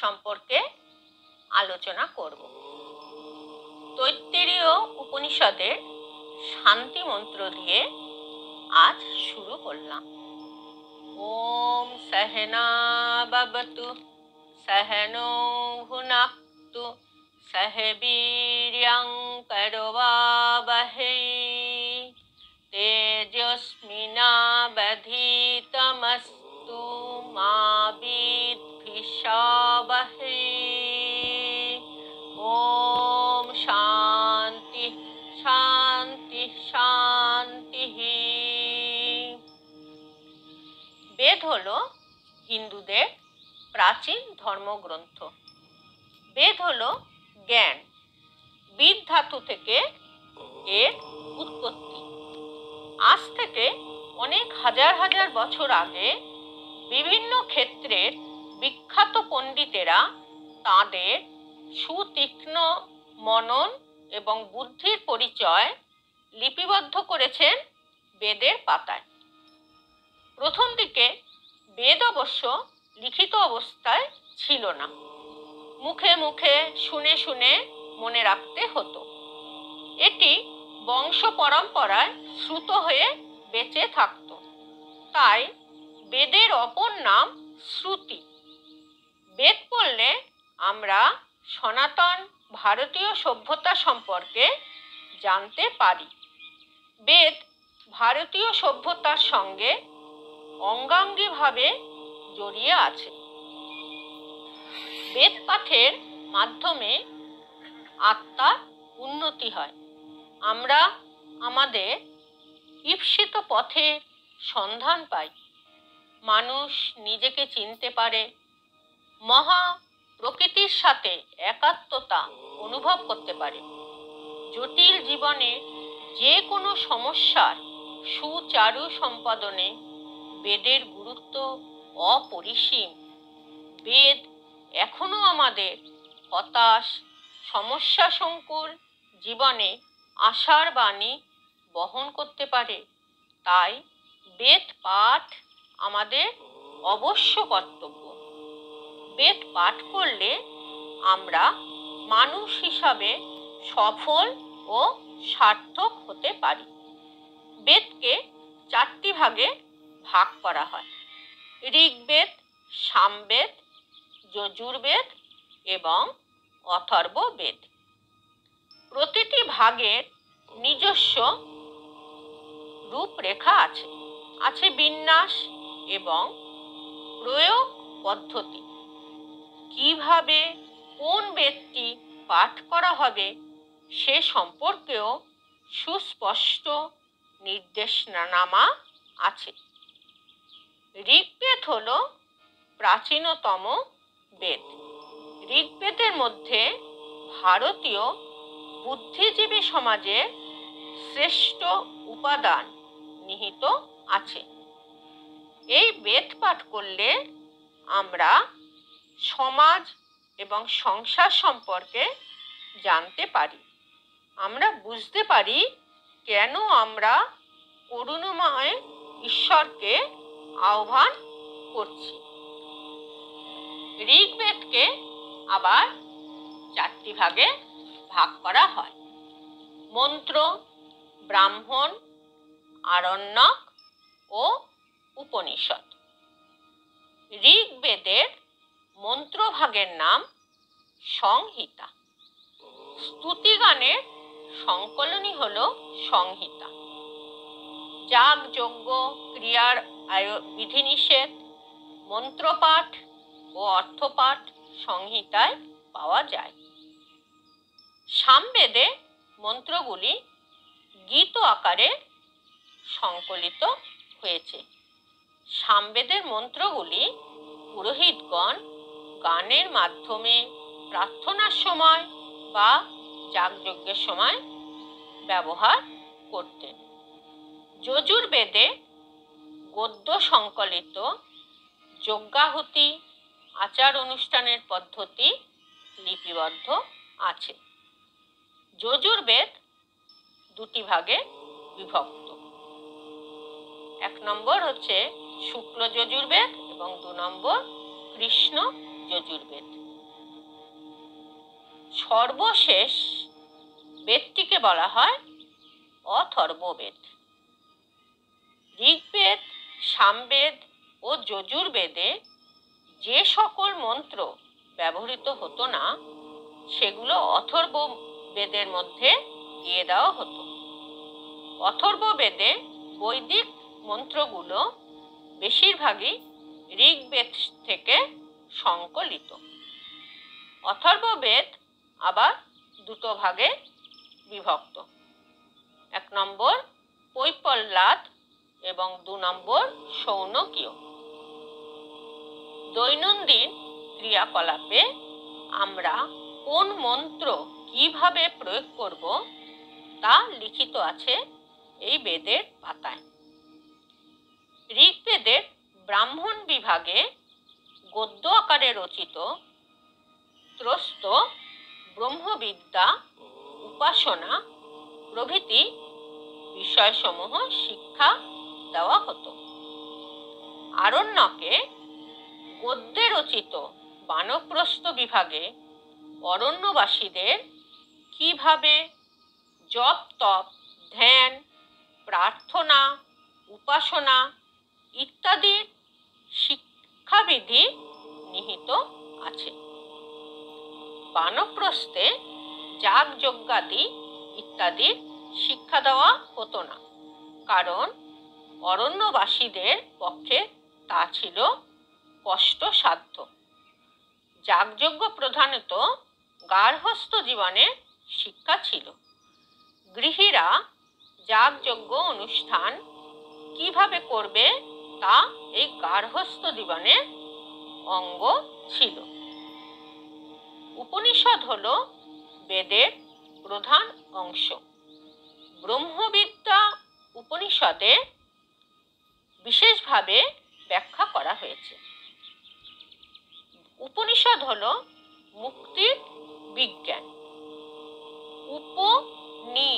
সম্পর্কে আলোচনা করব। তৈত্তিরীয় উপনিষদের শান্তি মন্ত্র দিয়ে আজ শুরু করলাম। ওম সহনা ভবতু সহনো ভুনাক্তু সহ বীর্যং করবাবহৈ তেজস্বিনাবধীতমস্তু মা বিদ্বিষাবহৈ। ওম শান্তি শান্তি শান্তি। বেদ হলো হিন্দুদের প্রাচীন ধর্মগ্রন্থ। বেদ হলো জ্ঞান। বিদ ধাতু থেকে এর উৎপত্তি। আজ থেকে অনেক হাজার হাজার বছর আগে বিভিন্ন ক্ষেত্রের বিখ্যাত পণ্ডিতেরা তাঁদের সুতীক্ষ্ণ মনন এবং বুদ্ধির পরিচয় লিপিবদ্ধ করেছেন বেদের পাতায়। প্রথম দিকে বেদ অবশ্য লিখিত অবস্থায় ছিল না, মুখে মুখে শুনে শুনে মনে রাখতে হতো। এটি বংশ পরম্পরায় শ্রুত হয়ে বেঁচে থাকত। তাই বেদের অপর নাম শ্রুতি। বেদ পড়লে আমরা সনাতন ভারতীয় সভ্যতা সম্পর্কে জানতে পারি। বেদ ভারতীয় সভ্যতার সঙ্গে অঙ্গাঙ্গিভাবে জড়িয়ে আছে। বেদ পাঠের মাধ্যমে আত্মার উন্নতি হয়। আমরা আমাদের ঈপ্সিত পথের সন্ধান পাই। মানুষ নিজেকে চিনতে পারে, মহা প্রকৃতির সাথে একাত্মতা অনুভব করতে পারে। জটিল জীবনে যে কোনো সমস্যার সুচারু সম্পাদনে বেদের গুরুত্ব অপরিসীম। বেদ এখনো আমাদের হতাশ সমস্যা সংকুল জীবনে আশার বাণী বহন করতে পারে। তাই বেদ পাঠ আমাদের অবশ্য কর্তব্য। বেদ পাঠ করলে আমরা মানুষ হিসাবে সফল ও সার্থক হতে পারি। বেদকে 4টি ভাগে ভাগ করা হয়: ঋগ্বেদ, সামবেদ, যজুর্বেদ এবং অথর্ববেদ। প্রতিটি ভাগের নিজস্ব রূপরেখা আছে, আছে বিন্যাস এবং প্রয়োগ পদ্ধতি। কিভাবে কোন বেদটি পাঠ করা হবে সে সম্পর্কেও সুস্পষ্ট নির্দেশনামা আছে। ঋগ্বেদ হল প্রাচীনতম বেদ। ঋগ্বেদের মধ্যে ভারতীয় বুদ্ধিজীবী সমাজের শ্রেষ্ঠ উপাদান নিহিত আছে। এই বেদ পাঠ করলে আমরা সমাজ এবং সংসার সম্পর্কে জানতে পারি। আমরা বুঝতে পারি কেন আমরা করুণাময় ঈশ্বরকে আহ্বান করছি। ঋগ্বেদকে আবার 4টি ভাগে ভাগ করা হয়: মন্ত্র, ব্রাহ্মণ, আরণ্যক ও উপনিষদ। ঋগ্বেদের মন্ত্রভাগের নাম সংহিতা। স্তুতিগানের সংকলনই হল সংহিতা। যাগযজ্ঞ ক্রিয়ার বিধিনিষেধ, মন্ত্রপাঠ ও অর্থপাঠ সংহিতায় পাওয়া যায়। সামবেদে মন্ত্রগুলি গীত আকারে সংকলিত হয়েছে। সামবেদের মন্ত্রগুলি পুরোহিতগণ গানের মাধ্যমে প্রার্থনার সময় বা যাগযজ্ঞের সময় ব্যবহার করতেন। যজুর্বেদে গদ্য সংকলিত যজ্ঞাহুতি আচার অনুষ্ঠানের পদ্ধতি লিপিবদ্ধ আছে। যজুর্বেদ 2টি ভাগে বিভক্ত। 1 নম্বর হচ্ছে শুক্ল যজুর্বেদ এবং 2 নম্বর কৃষ্ণ যজুর্বেদ। সর্বশেষ বেদটিকে বলা হয় অথর্ববেদ। ঋগ্বেদ, সামবেদ ও যজুর্বেদে যে সকল মন্ত্র ব্যবহৃত হতো না সেগুলো অথর্ববেদের মধ্যে দিয়ে দেওয়া হতো। অথর্ববেদে বৈদিক মন্ত্রগুলো বেশিরভাগই ঋগ্বেদ থেকে সংকলিত। অথর্ববেদ আবার দুটো ভাগে বিভক্ত। 1 নম্বর পৈপল্লাদ এবং 2 নম্বর শৌনকীয়। দৈনন্দিন ক্রিয়াকলাপে আমরা কোন মন্ত্র কিভাবে প্রয়োগ করব তা লিখিত আছে এই বেদের পাতায়। ঋগ্বেদের ব্রাহ্মণ বিভাগে গদ্য আকারে রচিত ত্রস্ত, ব্রহ্মবিদ্যা, উপাসনা প্রভৃতি বিষয়সমূহ শিক্ষা দেওয়া হতো। আরণ্যকে গদ্যে রচিত বানপ্রস্থ বিভাগে অরণ্যবাসীদের কিভাবে জপ, তপ, ধ্যান, প্রার্থনা, উপাসনা ইত্যাদি শিক্ষাবিধি নিহিত আছে। বানপ্রস্থে যাগযজ্ঞাদি ইত্যাদি শিক্ষা দেওয়া হতো না, কারণ অরণ্যবাসীদের পক্ষে তা ছিল কষ্টসাধ্য। যাগযজ্ঞ প্রধানত গার্হস্থ্য জীবনের শিক্ষা ছিল। গৃহীরা যাগযজ্ঞ অনুষ্ঠান কিভাবে করবে তা এই গার্হস্থ্য জীবনের অঙ্গ ছিল। উপনিষদ হলো বেদের প্রধান অংশ। ব্রহ্মবিদ্যা উপনিষদে বিশেষভাবে ব্যাখ্যা করা হয়েছে। উপনিষদ হলো মুক্তির বিজ্ঞান। উপনি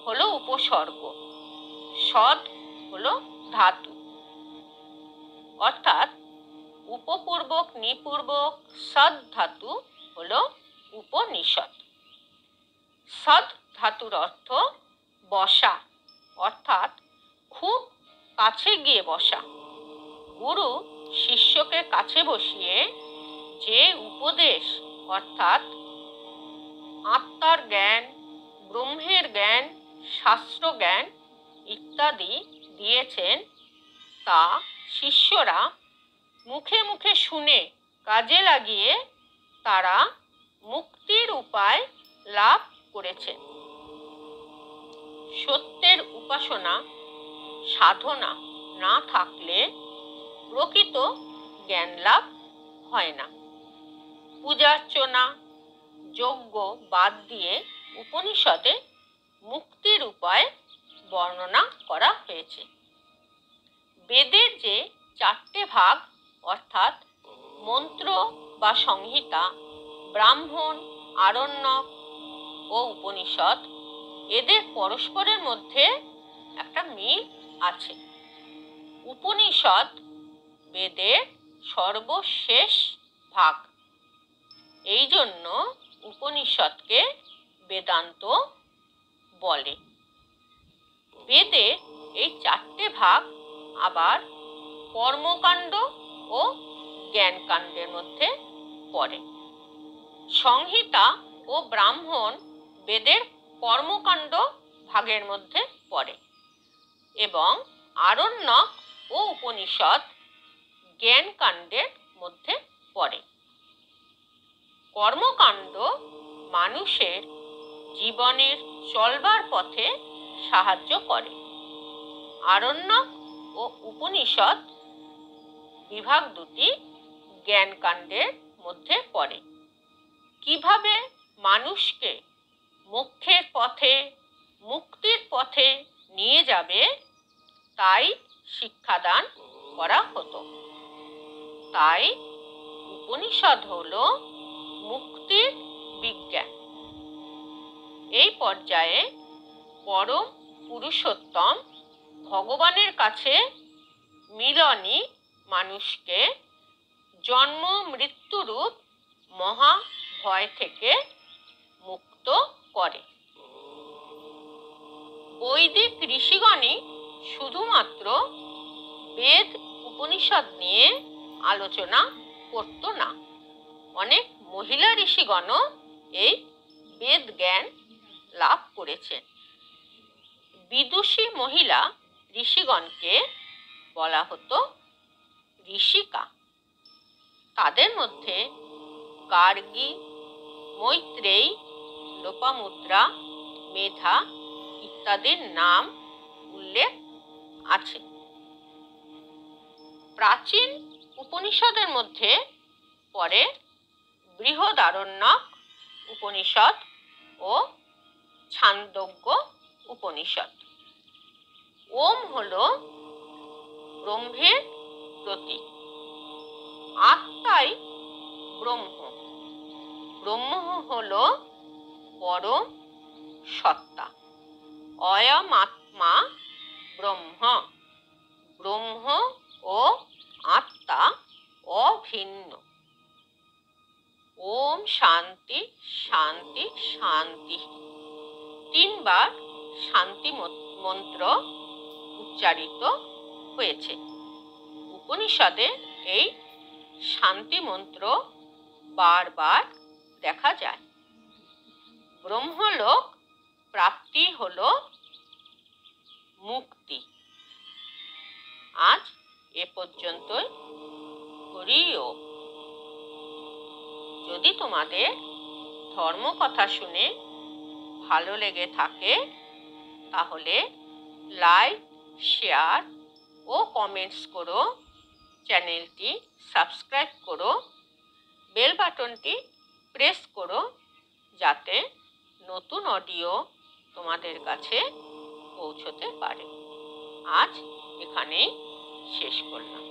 হলো উপসর্গ, সদ হলো ধাতু, অর্থাৎ উপপূর্বক নিপূর্বক সদ ধাতু হলো উপনিষদ। সদ ধাতুর অর্থ বসা, অর্থাৎ খুব কাছে গিয়ে বসা। গুরু শিষ্যকে কাছে বসিয়ে যে উপদেশ অর্থাৎ আত্মার জ্ঞান, ব্রহ্মের জ্ঞান, শাস্ত্র জ্ঞান ইত্যাদি দিয়েছেন তা শিষ্যরা মুখে মুখে শুনে কাজে লাগিয়ে তারা মুক্তির উপায় লাভ করেছেন। সত্যের উপাসনা সাধনা না থাকলে প্রকৃত জ্ঞান লাভ হয় না। পূজার্চনা, যজ্ঞ বাদ দিয়ে উপনিষদে মুক্তির উপায় বর্ণনা করা হয়েছে। বেদের যে 4টে ভাগ অর্থাৎ মন্ত্র বা সংহিতা, ব্রাহ্মণ, আরণ্যক ও উপনিষদ, এদের পরস্পরের মধ্যে একটা মিল আছে। উপনিষদ বেদের সর্বশেষ ভাগ, এই জন্য উপনিষদকে বেদান্ত বলে। বেদে এই 4টে ভাগ আবার কর্মকাণ্ড ও জ্ঞানকাণ্ডের মধ্যে পড়ে। সংহিতা ও ব্রাহ্মণ বেদের কর্মকাণ্ড ভাগের মধ্যে পড়ে এবং আরণ্যক ও উপনিষদ জ্ঞানকাণ্ডের মধ্যে পড়ে। কর্মকাণ্ড মানুষের জীবনের চলবার পথে সাহায্য করে। আরণ্যক ও উপনিষদ বিভাগ দুটি জ্ঞানকাণ্ডের মধ্যে পড়ে। কিভাবে মানুষকে মোক্ষের পথে, মুক্তির পথে নিয়ে যাবে তাই শিক্ষাদান করা হতো। তাই উপনিষদ হলো মুক্তির বিজ্ঞান। এই পর্যায়ে পরম পুরুষোত্তম ভগবানের কাছে মিলনই মানুষকে জন্ম মৃত্যুরূপ মহা ভয় থেকে মুক্ত করে। বৈদিক ঋষিগণই শুধুমাত্র বেদ উপনিষদ নিয়ে আলোচনা করত না, অনেক মহিলা ঋষিগণও এই বেদ জ্ঞান লাভ করেছেন। বিদুষী মহিলা ঋষিগণকে বলা হতো ঋষিকা। তাদের মধ্যে গার্গী, মৈত্রেয়ী, লোপামুদ্রা, মেধা ইত্যাদির নাম উল্লেখ আছে। প্রাচীন উপনিষদের মধ্যে পড়ে বৃহদারণ্যক উপনিষদ ও ছান্দোগ্য উপনিষদ। ওম হল ব্রহ্মের প্রতীক। আত্মাই ব্রহ্ম। ব্রহ্ম হল পরম সত্তা। অয়ম আত্মা ব্রহ্ম। ব্রহ্ম ও আত্মা অভিন্ন। ওম শান্তি শান্তি শান্তি। 3 বার শান্তি মন্ত্র উচ্চারিত হয়েছে। উপনিষদে এই শান্তি মন্ত্র বারবার দেখা যায়। ব্রহ্মলোক প্রাপ্তি হল মুক্তি। আজ এ পর্যন্তই। হরি ওম। যদি তোমাদের ধর্মকথা শুনে ভালো লেগে থাকে তাহলে লাইক, শেয়ার ও কমেন্টস করো। চ্যানেলটি সাবস্ক্রাইব করো। বেল বাটনটি প্রেস করো যাতে নতুন অডিও তোমাদের কাছে পৌঁছতে পারে। আজ এখানেই শেষ করলাম।